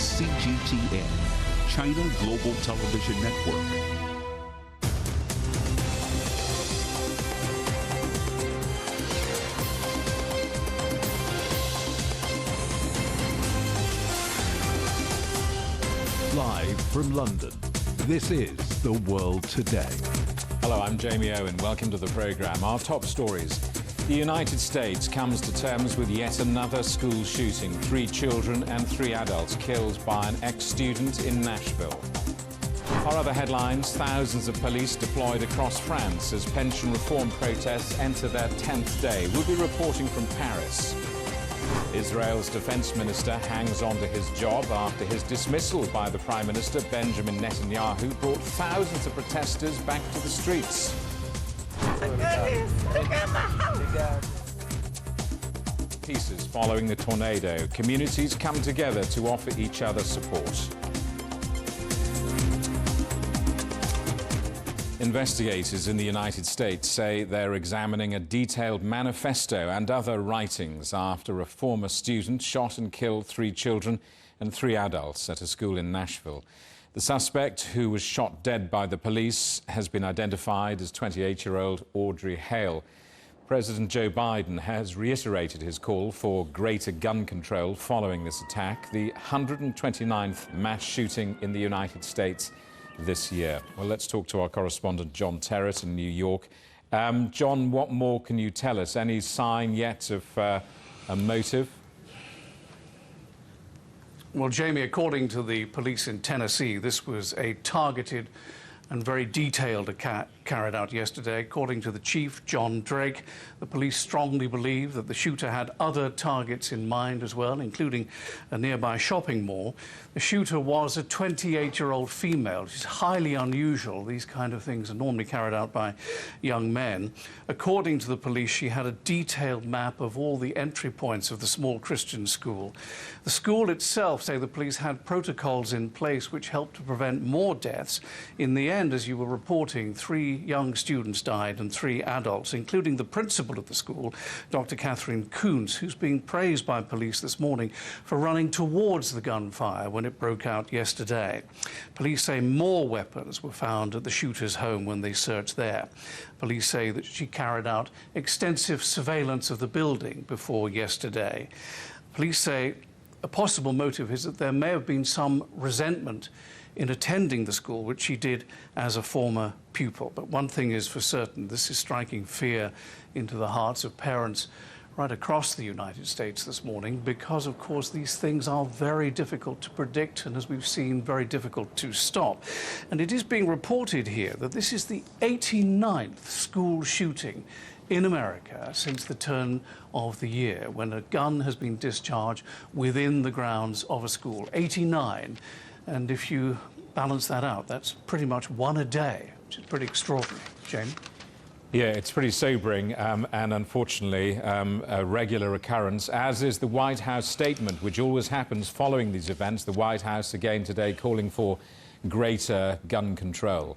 CGTN, China Global Television Network. Live from London, this is The World Today. Hello, I'm Jamie Owen. Welcome to the programme. Our top stories. The United States comes to terms with yet another school shooting. 3 children and 3 adults killed by an ex-student in Nashville. Our other headlines: thousands of police deployed across France as pension reform protests enter their 10th day. We'll be reporting from Paris. Israel's defense minister hangs on to his job after his dismissal by the Prime Minister Benjamin Netanyahu brought thousands of protesters back to the streets. Pieces following the tornado. Communities come together to offer each other support. Investigators in the United States say they're examining a detailed manifesto and other writings after a former student shot and killed 3 children and 3 adults at a school in Nashville. The suspect, who was shot dead by the police, has been identified as 28-year-old Audrey Hale. President Joe Biden has reiterated his call for greater gun control following this attack, the 129th mass shooting in the United States this year. Well, let's talk to our correspondent John Terrett in New York. John, what more can you tell us? Any sign yet of a motive? Well, Jamie, according to the police in Tennessee, this was a targeted and very detailed attack carried out yesterday. According to the chief, John Drake, the police strongly believe that the shooter had other targets in mind as well, including a nearby shopping mall. The shooter was a 28-year-old female, which is highly unusual. These kind of things are normally carried out by young men. According to the police, she had a detailed map of all the entry points of the small Christian school. The school itself, say the police, had protocols in place which helped to prevent more deaths. In the end, as you were reporting, 3 young students died and 3 adults, including the principal of the school, Dr. Catherine Coons, who's being praised by police this morning for running towards the gunfire when it broke out yesterday. Police say more weapons were found at the shooter's home when they searched there. Police say that she carried out extensive surveillance of the building before yesterday. Police say a possible motive is that there may have been some resentment in attending the school, which she did as a former pupil. But one thing is for certain, this is striking fear into the hearts of parents right across the United States this morning, because, of course, these things are very difficult to predict and, as we've seen, very difficult to stop. And it is being reported here that this is the 89th school shooting in America since the turn of the year, when a gun has been discharged within the grounds of a school. 89. And if you balance that out, that's pretty much 1 a day, which is pretty extraordinary. Jamie? Yeah, it's pretty sobering and unfortunately a regular occurrence, as is the White House statement, which always happens following these events. The White House again today calling for greater gun control.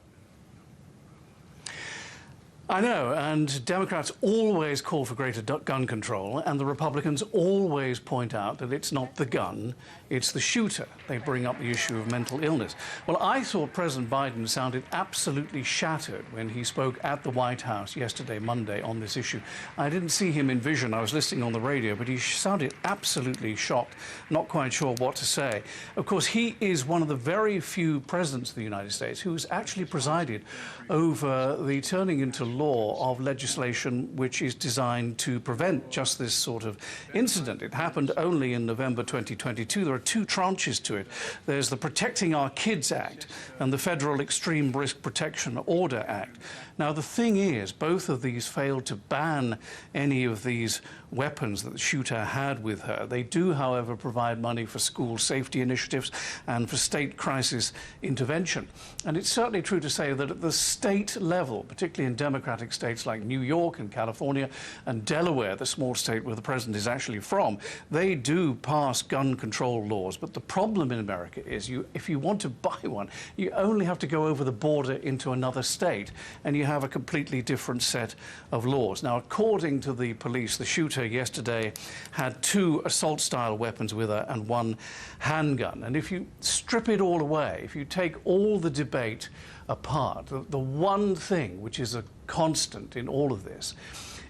I know, and Democrats always call for greater gun control, and the Republicans always point out that it's not the gun, it's the shooter. They bring up the issue of mental illness. Well, I thought President Biden sounded absolutely shattered when he spoke at the White House yesterday, Monday, on this issue. I didn't see him in vision. I was listening on the radio, but he sounded absolutely shocked, not quite sure what to say. Of course, he is one of the very few presidents of the United States who has actually presided over the turning into law of legislation which is designed to prevent just this sort of incident. It happened only in November 2022. There are 2 tranches to it. There's the Protecting Our Kids Act and the Federal Extreme Risk Protection Order Act. Now, the thing is, both of these failed to ban any of these weapons that the shooter had with her. They do, however, provide money for school safety initiatives and for state crisis intervention. And it's certainly true to say that at the state level, particularly in Democratic states like New York and California and Delaware, the small state where the president is actually from, they do pass gun control laws. But the problem in America is if you want to buy one, you only have to go over the border into another state, and you have a completely different set of laws. Now, according to the police, the shooter yesterday had 2 assault-style weapons with her and 1 handgun. And if you strip it all away, if you take all the debate apart, the one thing which is a constant in all of this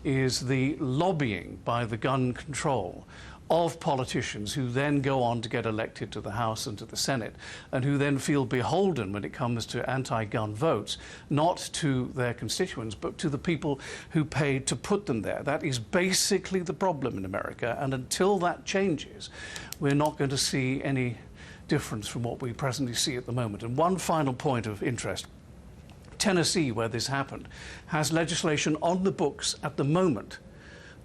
is the lobbying by the gun control of politicians who then go on to get elected to the House and to the Senate, and who then feel beholden when it comes to anti-gun votes, not to their constituents, but to the people who paid to put them there. That is basically the problem in America, and until that changes, we're not going to see any difference from what we presently see at the moment. And one final point of interest. Tennessee, where this happened, has legislation on the books at the moment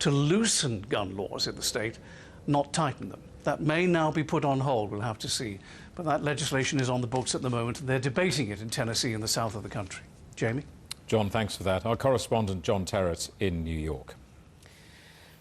to loosen gun laws in the state, not tighten them. That may now be put on hold, we'll have to see. But that legislation is on the books at the moment, and they're debating it in Tennessee in the south of the country. Jamie? John, thanks for that. Our correspondent John Terrett in New York.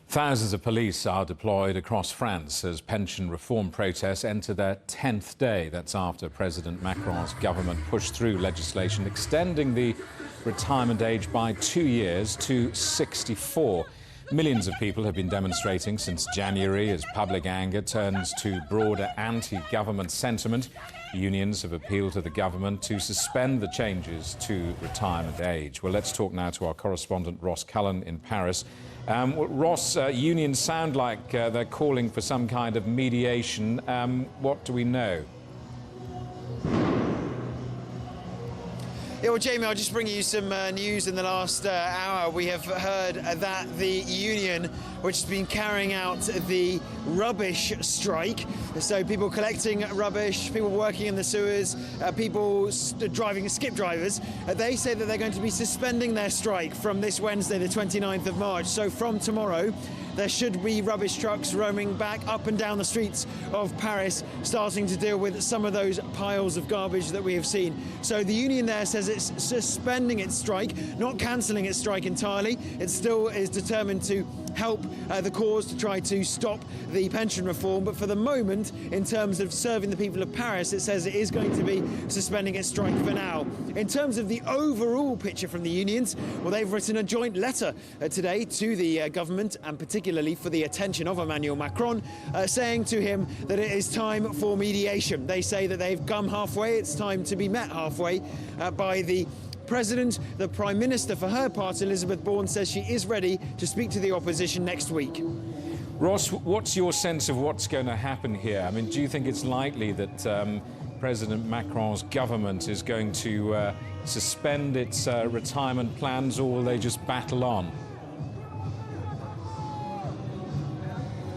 Thousands of police are deployed across France as pension reform protests enter their 10th day. That's after President Macron's government pushed through legislation extending the retirement age by 2 years to 64. Millions of people have been demonstrating since January as public anger turns to broader anti-government sentiment. Unions have appealed to the government to suspend the changes to retirement age. Well, let's talk now to our correspondent Ross Cullen in Paris. Ross, unions sound like they're calling for some kind of mediation. What do we know? Yeah, well, Jamie, I'll just bring you some news in the last hour. We have heard that the union, which has been carrying out the rubbish strike, so people collecting rubbish, people working in the sewers, people driving skip drivers, they say that they're going to be suspending their strike from this Wednesday, the 29th of March. So from tomorrow, there should be rubbish trucks roaming back up and down the streets of Paris, starting to deal with some of those piles of garbage that we have seen. So the union there says it's suspending its strike, not cancelling its strike entirely. It still is determined to help the cause to try to stop the pension reform. But for the moment, in terms of serving the people of Paris, it says it is going to be suspending its strike for now. In terms of the overall picture from the unions, well, they've written a joint letter today to the government, and particularly for the attention of Emmanuel Macron, saying to him that it is time for mediation. They say that they've come halfway. It's time to be met halfway by the President. The Prime Minister, for her part, Elizabeth Borne, says she is ready to speak to the opposition next week. Ross, what's your sense of what's going to happen here? I mean, do you think it's likely that President Macron's government is going to suspend its retirement plans, or will they just battle on?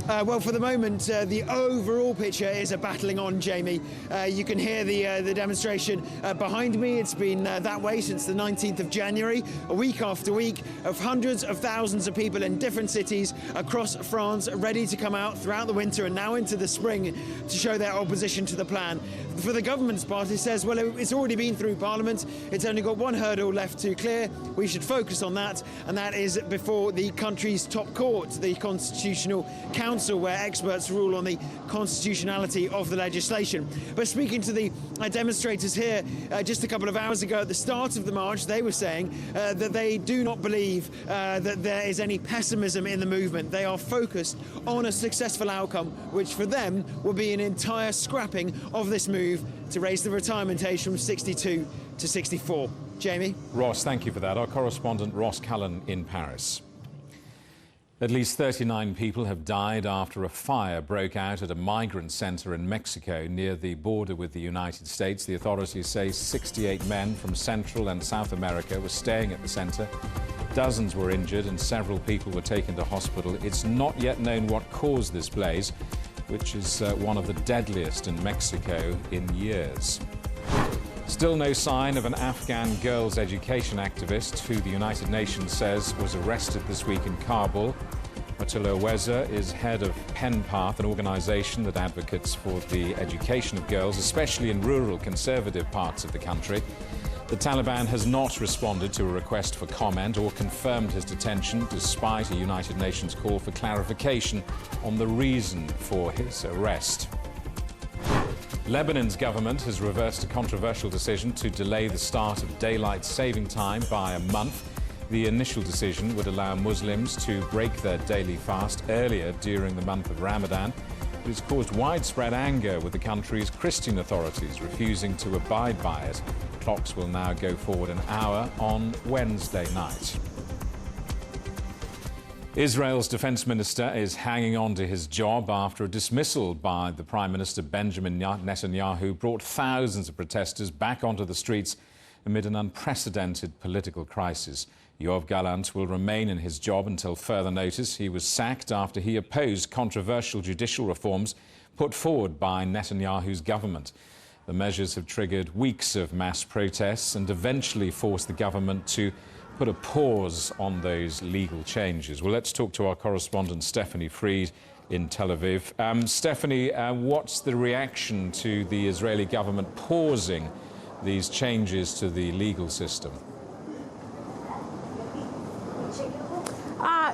Well, for the moment, the overall picture is a battling on, Jamie. You can hear the demonstration behind me. It's been that way since the 19th of January, a week after week of hundreds of thousands of people in different cities across France ready to come out throughout the winter and now into the spring to show their opposition to the plan. For the government's part, it says, well, it's already been through Parliament. It's only got one hurdle left to clear. We should focus on that, and that is before the country's top court, the Constitutional Council, where experts rule on the constitutionality of the legislation. But speaking to the demonstrators here just a couple of hours ago at the start of the march, they were saying that they do not believe that there is any pessimism in the movement. They are focused on a successful outcome, which for them will be an entire scrapping of this move to raise the retirement age from 62 to 64. Jamie? Ross, thank you for that. Our correspondent Ross Cullen in Paris. At least 39 people have died after a fire broke out at a migrant centre in Mexico near the border with the United States. The authorities say 68 men from Central and South America were staying at the centre. Dozens were injured and several people were taken to hospital. It's not yet known what caused this blaze, which is one of the deadliest in Mexico in years. Still no sign of an Afghan girls' education activist who the United Nations says was arrested this week in Kabul. Atullah Weza is head of PenPath, an organisation that advocates for the education of girls, especially in rural conservative parts of the country. The Taliban has not responded to a request for comment or confirmed his detention, despite a United Nations call for clarification on the reason for his arrest. Lebanon's government has reversed a controversial decision to delay the start of daylight saving time by a month. The initial decision would allow Muslims to break their daily fast earlier during the month of Ramadan. It has caused widespread anger with the country's Christian authorities refusing to abide by it. Clocks will now go forward an hour on Wednesday night. Israel's defense minister is hanging on to his job after a dismissal by the Prime Minister Benjamin Netanyahu brought thousands of protesters back onto the streets amid an unprecedented political crisis. Yoav Gallant will remain in his job until further notice. He was sacked after he opposed controversial judicial reforms put forward by Netanyahu's government. The measures have triggered weeks of mass protests and eventually forced the government to put a pause on those legal changes. Well, let's talk to our correspondent Stephanie Fried in Tel Aviv. Stephanie, what's the reaction to the Israeli government pausing these changes to the legal system?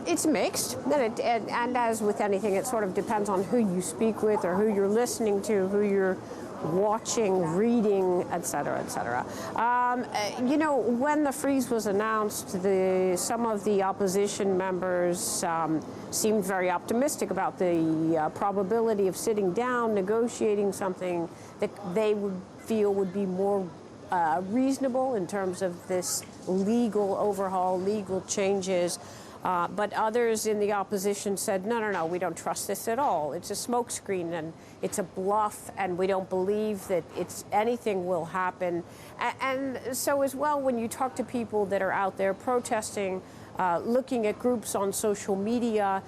It's mixed, and as with anything, it sort of depends on who you speak with or who you're listening to, who you're watching, reading, etc., etc. You know, when the freeze was announced, some of the opposition members seemed very optimistic about the probability of sitting down, negotiating something that they would feel would be more reasonable in terms of this legal overhaul, legal changes. But others in the opposition said, no, we don't trust this at all. It's a smokescreen and it's a bluff, and we don't believe that anything will happen. And so as well, when you talk to people that are out there protesting, looking at groups on social media,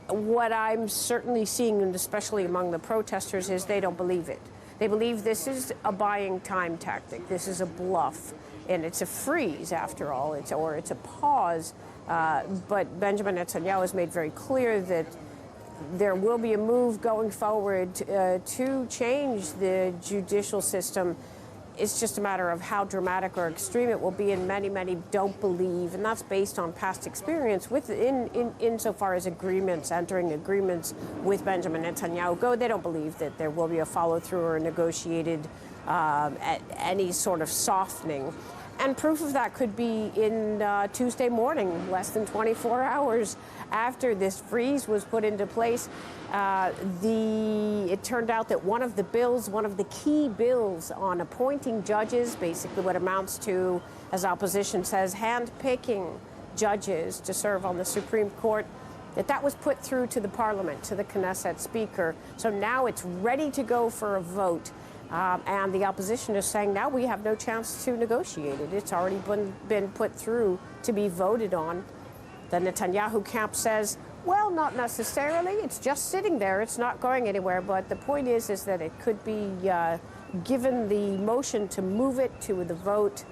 what I'm certainly seeing, and especially among the protesters, is they don't believe it. They believe this is a buying time tactic. This is a bluff. And it's a freeze, after all, it's a pause. But Benjamin Netanyahu has made very clear that there will be a move going forward to change the judicial system. It's just a matter of how dramatic or extreme it will be, and many don't believe, and that's based on past experience insofar as entering agreements with Benjamin Netanyahu go. They don't believe that there will be a follow-through or a negotiated any sort of softening. And proof of that could be in Tuesday morning, less than 24 hours after this freeze was put into place. It turned out that one of the key bills on appointing judges, basically what amounts to, as opposition says, hand-picking judges to serve on the Supreme Court, that was put through to the parliament, to the Knesset speaker. So now it's ready to go for a vote. And the opposition is saying now we have no chance to negotiate it. It's already been put through to be voted on. The Netanyahu camp says, well, not necessarily. It's just sitting there. It's not going anywhere. But the point is that it could be given the motion to move it to the vote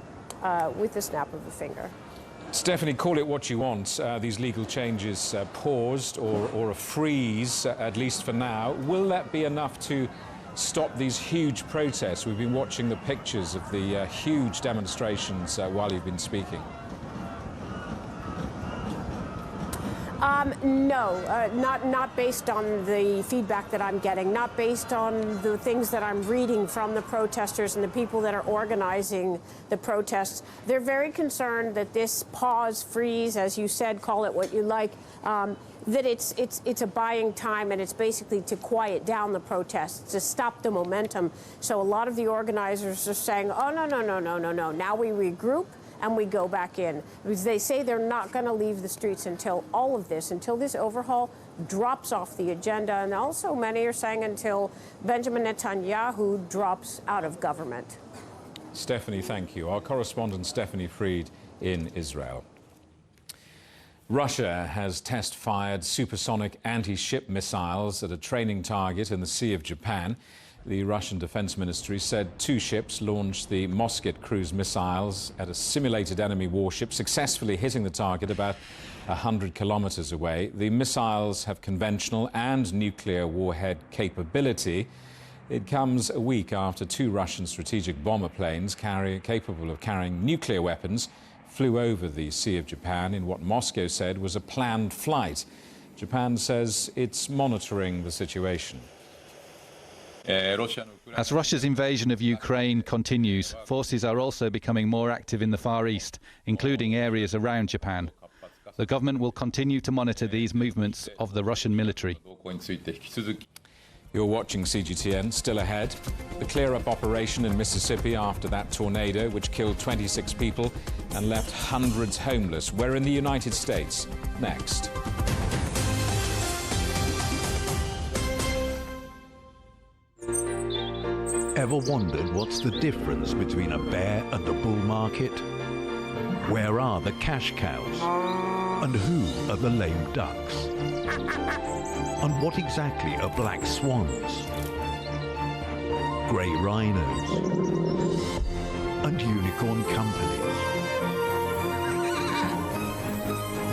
with the snap of a finger. Stephanie, call it what you want. These legal changes paused or a freeze, at least for now. Will that be enough to stop these huge protests? We've been watching the pictures of the huge demonstrations while you've been speaking. No, not based on the feedback that I'm getting, not based on the things that I'm reading from the protesters and the people that are organizing the protests. They're very concerned that this pause, freeze, as you said, call it what you like, that it's a buying time, and it's basically to quiet down the protests, to stop the momentum. So a lot of the organizers are saying, oh, no. Now we regroup and we go back in. Because they say they're not going to leave the streets until until this overhaul drops off the agenda. And also many are saying until Benjamin Netanyahu drops out of government. Stephanie, thank you. Our correspondent Stephanie Fried in Israel. Russia has test-fired supersonic anti-ship missiles at a training target in the Sea of Japan. The Russian Defense Ministry said 2 ships launched the Moskit cruise missiles at a simulated enemy warship, successfully hitting the target about 100 kilometers away. The missiles have conventional and nuclear warhead capability. It comes a week after 2 Russian strategic bomber planes capable of carrying nuclear weapons flew over the Sea of Japan in what Moscow said was a planned flight. Japan says it's monitoring the situation. As Russia's invasion of Ukraine continues, forces are also becoming more active in the Far East, including areas around Japan. The government will continue to monitor these movements of the Russian military. You're watching CGTN. Still ahead, the clear-up operation in Mississippi after that tornado which killed 26 people and left hundreds homeless. We're in the United States. Next. Ever wondered what's the difference between a bear and a bull market? Where are the cash cows? And who are the lame ducks? And what exactly are black swans? Grey rhinos? And unicorn companies?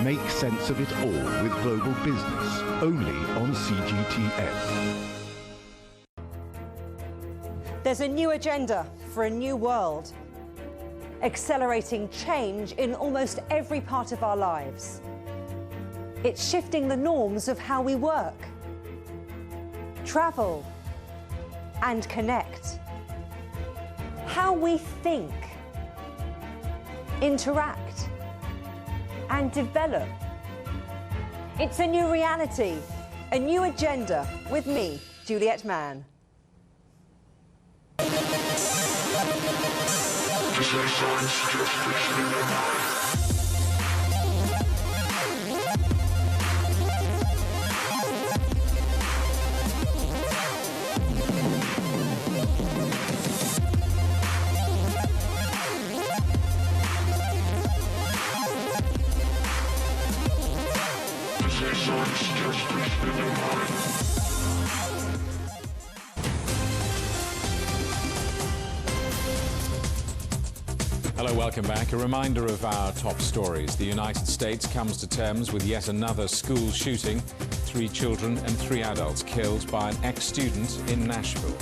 Make sense of it all with Global Business, only on CGTN. There's a new agenda for a new world, accelerating change in almost every part of our lives. It's shifting the norms of how we work, travel, and connect. How we think, interact, and develop. It's a new reality, a new agenda with me, Juliette Mann. Hello, welcome back. A reminder of our top stories. The United States comes to terms with yet another school shooting. 3 children and 3 adults killed by an ex-student in Nashville.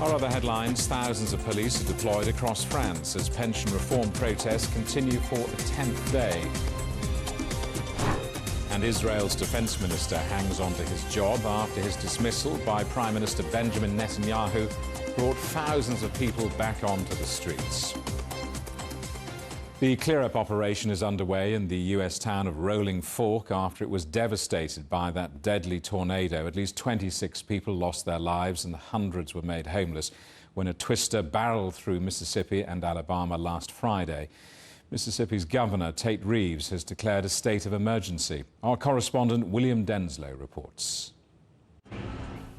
Our other headlines: thousands of police are deployed across France as pension reform protests continue for the 10th day. And Israel's defense minister hangs on to his job after his dismissal by Prime Minister Benjamin Netanyahu brought thousands of people back onto the streets. The clear-up operation is underway in the US town of Rolling Fork after it was devastated by that deadly tornado. At least 26 people lost their lives and hundreds were made homeless when a twister barreled through Mississippi and Alabama last Friday. Mississippi's Governor Tate Reeves has declared a state of emergency. Our correspondent William Denslow reports.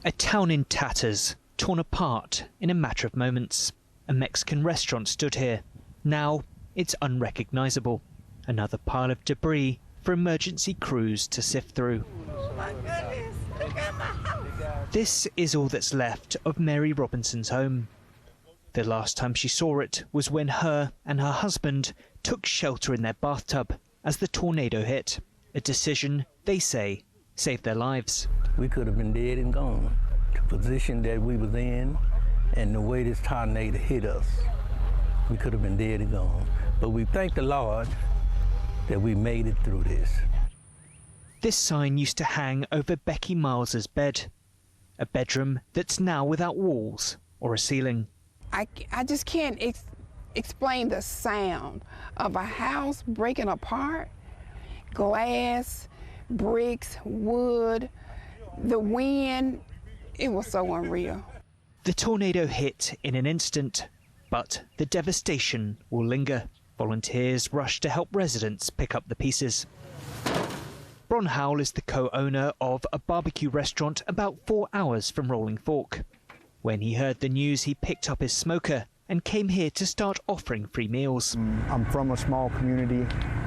A town in tatters, torn apart in a matter of moments. A Mexican restaurant stood here. Now it's unrecognisable. Another pile of debris for emergency crews to sift through. Oh my goodness, look at my house. This is all that's left of Mary Robinson's home. The last time she saw it was when her and her husband took shelter in their bathtub as the tornado hit. A decision, they say, saved their lives. We could have been dead and gone. The position that we was in and the way this tornado hit us, we could have been dead and gone. But we thank the Lord that we made it through this. This sign used to hang over Becky Miles's bed, a bedroom that's now without walls or a ceiling. I just can't explain the sound of a house breaking apart, glass, bricks, wood, the wind. It was so unreal. The tornado hit in an instant, but the devastation will linger. Volunteers rush to help residents pick up the pieces. Bron Howell is the co-owner of a barbecue restaurant about 4 hours from Rolling Fork. When he heard the news, he picked up his smoker and came here to start offering free meals. I'm from a small community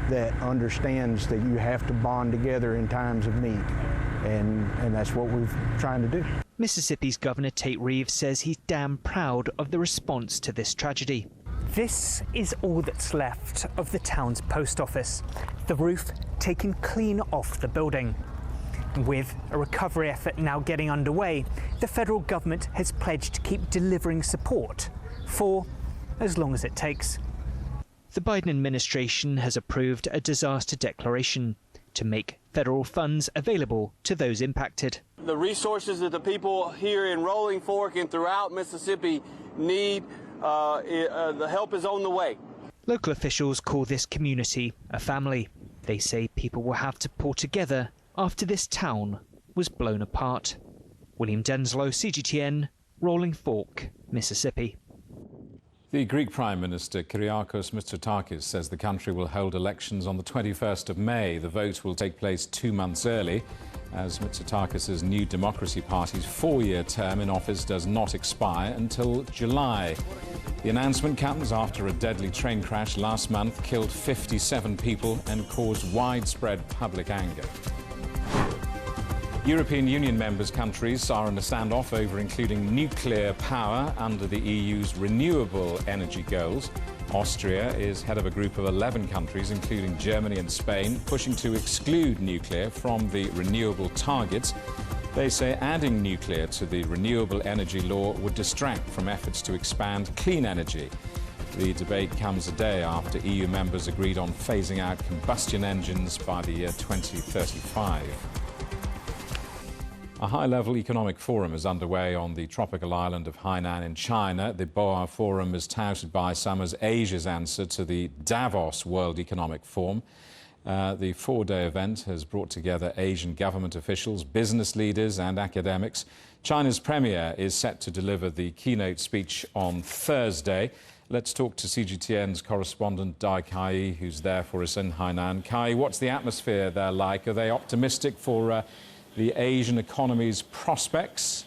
that understands that you have to bond together in times of need, and that's what we're trying to do. Mississippi's Governor Tate Reeves says he's damn proud of the response to this tragedy. This is all that's left of the town's post office, the roof taken clean off the building. With a recovery effort now getting underway, the federal government has pledged to keep delivering support for as long as it takes. The Biden administration has approved a disaster declaration to make federal funds available to those impacted. The resources that the people here in Rolling Fork and throughout Mississippi need, the help is on the way. Local officials call this community a family. They say people will have to pull together after this town was blown apart. William Denslow, CGTN, Rolling Fork, Mississippi. The Greek Prime Minister Kyriakos Mitsotakis says the country will hold elections on the 21st of May. The vote will take place 2 months early, as Mitsotakis' New Democracy Party's 4-year term in office does not expire until July. The announcement comes after a deadly train crash last month killed 57 people and caused widespread public anger. European Union members countries are in a standoff over including nuclear power under the EU's renewable energy goals. Austria is head of a group of 11 countries, including Germany and Spain, pushing to exclude nuclear from the renewable targets. They say adding nuclear to the renewable energy law would distract from efforts to expand clean energy. The debate comes a day after EU members agreed on phasing out combustion engines by the year 2035. A high-level economic forum is underway on the tropical island of Hainan in China. The Boao Forum is touted by some as Asia's answer to the Davos World Economic Forum. The 4-day event has brought together Asian government officials, business leaders and academics. China's premier is set to deliver the keynote speech on Thursday. Let's talk to CGTN's correspondent Dai Kai, who's there for us in Hainan. Kai, what's the atmosphere there like? Are they optimistic for the Asian economy's prospects?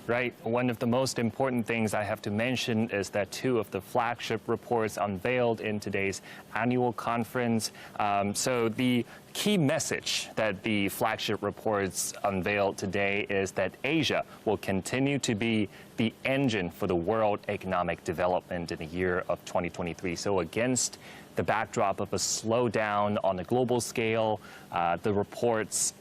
Right. One of the most important things I have to mention is that 2 of the flagship reports unveiled in today's annual conference. So the key message that the flagship reports unveiled today is that Asia will continue to be the engine for the world economic development in the year of 2023. So against the backdrop of a slowdown on a global scale, the reports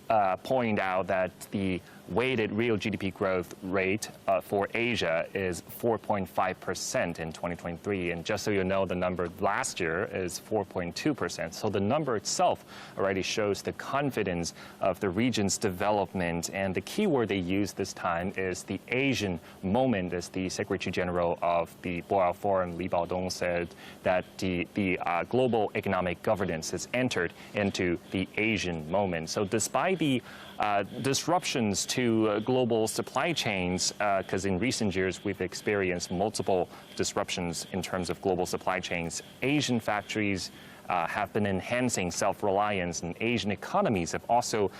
point out that the weighted real GDP growth rate for Asia is 4.5% in 2023. And just so you know, the number last year is 4.2%. So the number itself already shows the confidence of the region's development. And the key word they use this time is the Asian moment, as the Secretary General of the Boao Forum, Li Baodong, said that the global economic governance has entered into the Asian moment. So despite the disruptions to global supply chains, because in recent years we've experienced multiple disruptions in terms of global supply chains, Asian factories have been enhancing self-reliance, and Asian economies have also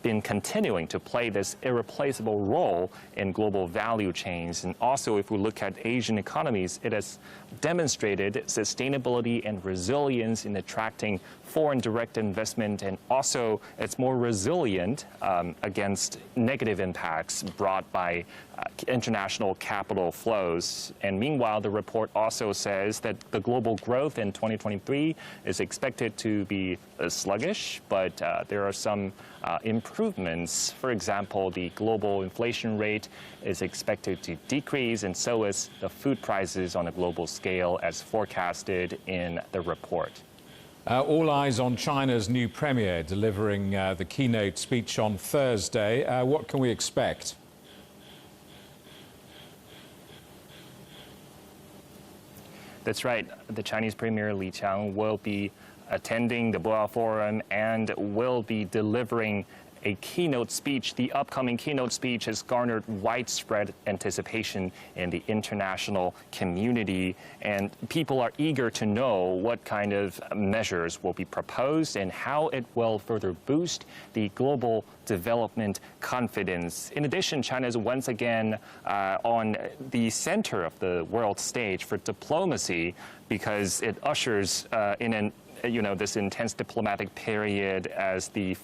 been continuing to play this irreplaceable role in global value chains. And also, if we look at Asian economies, it has demonstrated sustainability and resilience in attracting foreign direct investment, and also it's more resilient against negative impacts brought by international capital flows. And meanwhile, the report also says that the global growth in 2023 is expected to be sluggish, but there are some improvements. For example, the global inflation rate is expected to decrease, and so is the food prices on a global scale, as forecasted in the report. All eyes on China's new premier delivering the keynote speech on Thursday. What can we expect? That's right. The Chinese Premier Li Qiang will be attending the Boao Forum and will be delivering a keynote speech. The upcoming keynote speech has garnered widespread anticipation in the international community, and people are eager to know what kind of measures will be proposed and how it will further boost the global development confidence. In addition, China is once again on the center of the world stage for diplomacy, because it ushers in this intense diplomatic period, as the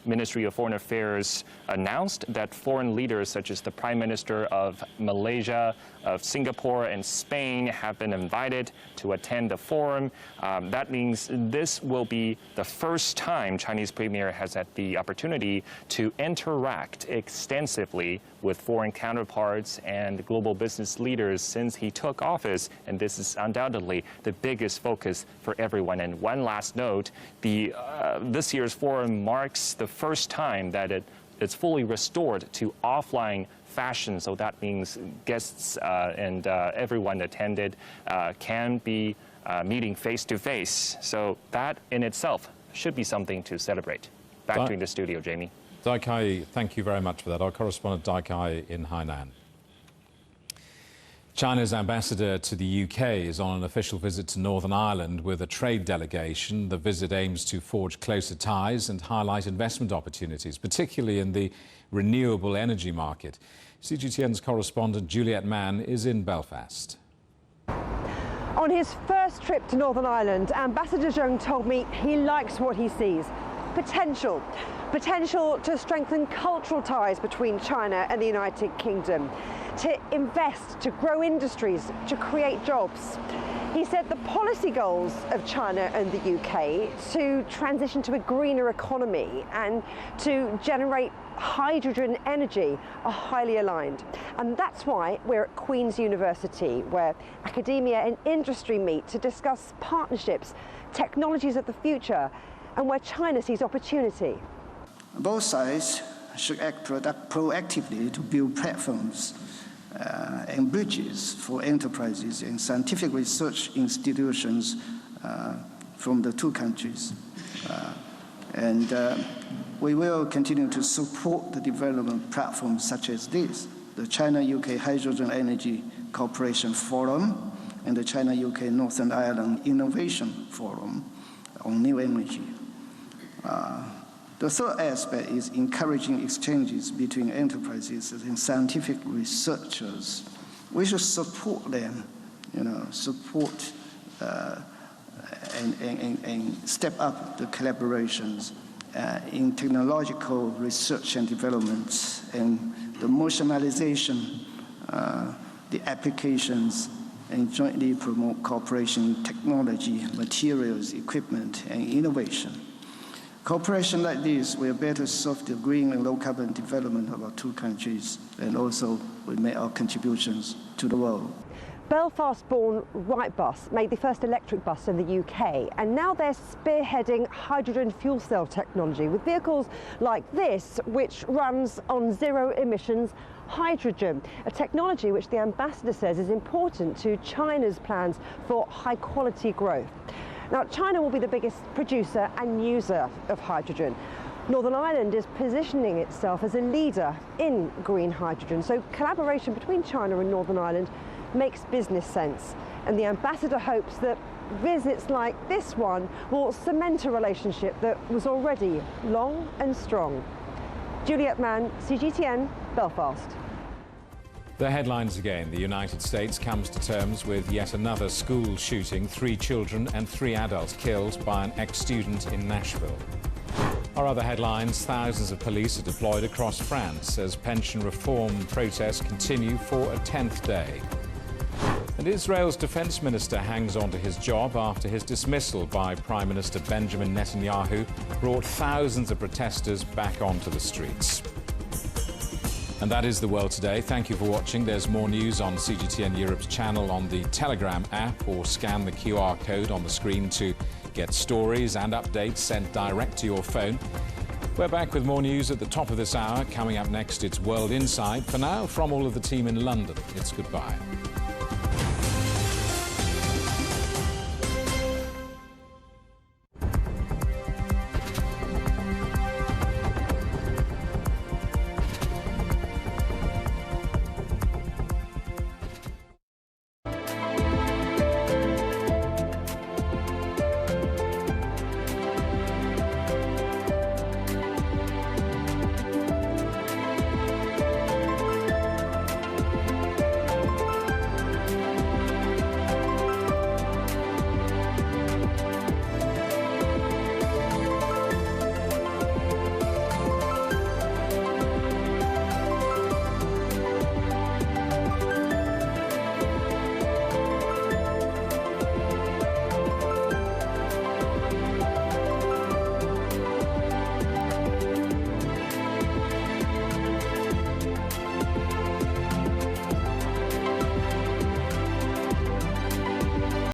Ministry of Foreign Affairs announced that foreign leaders such as the Prime Minister of Malaysia, of Singapore and Spain have been invited to attend the forum. That means this will be the first time Chinese Premier has had the opportunity to interact extensively with foreign counterparts and global business leaders since he took office, and this is undoubtedly the biggest focus for everyone. And one last note, this year's forum marks the first time that it's fully restored to offline fashion, so that means guests and everyone attended can be meeting face-to-face. So that in itself should be something to celebrate. Back to the studio, Jamie. Dai Kai, thank you very much for that. Our correspondent Dai Kai in Hainan. China's ambassador to the UK is on an official visit to Northern Ireland with a trade delegation. The visit aims to forge closer ties and highlight investment opportunities, particularly in the renewable energy market. CGTN's correspondent Juliet Mann is in Belfast. On his first trip to Northern Ireland, Ambassador Zheng told me he likes what he sees. Potential to strengthen cultural ties between China and the United Kingdom, to invest, to grow industries, to create jobs. He said the policy goals of China and the UK to transition to a greener economy and to generate hydrogen energy are highly aligned. And that's why we're at Queen's University, where academia and industry meet to discuss partnerships, technologies of the future, and where China sees opportunity. Both sides should act proactively to build platforms and bridges for enterprises and scientific research institutions from the two countries. We will continue to support the development platforms such as this, the China-UK Hydrogen Energy Cooperation Forum and the China-UK Northern Ireland Innovation Forum on new energy. The third aspect is encouraging exchanges between enterprises and scientific researchers. We should support them, support and step up the collaborations in technological research and development, and the motionalization, the applications, and jointly promote cooperation in technology, materials, equipment, and innovation. Cooperation like this will better serve the green and low-carbon development of our two countries, and also will make our contributions to the world. Belfast-born Wrightbus made the first electric bus in the UK, and now they're spearheading hydrogen fuel cell technology with vehicles like this, which runs on zero-emissions hydrogen, a technology which the ambassador says is important to China's plans for high-quality growth. Now, China will be the biggest producer and user of hydrogen. Northern Ireland is positioning itself as a leader in green hydrogen, so collaboration between China and Northern Ireland makes business sense. And the ambassador hopes that visits like this one will cement a relationship that was already long and strong. Juliet Mann, CGTN, Belfast. The headlines again. The United States comes to terms with yet another school shooting. 3 children and 3 adults killed by an ex-student in Nashville. Our other headlines, thousands of police are deployed across France as pension reform protests continue for a 10th day. And Israel's defense minister hangs on to his job after his dismissal by Prime Minister Benjamin Netanyahu brought thousands of protesters back onto the streets. And that is the world today. Thank you for watching. There's more news on CGTN Europe's channel on the Telegram app, or scan the QR code on the screen to get stories and updates sent direct to your phone. We're back with more news at the top of this hour. Coming up next, it's World Inside. For now, from all of the team in London, it's goodbye.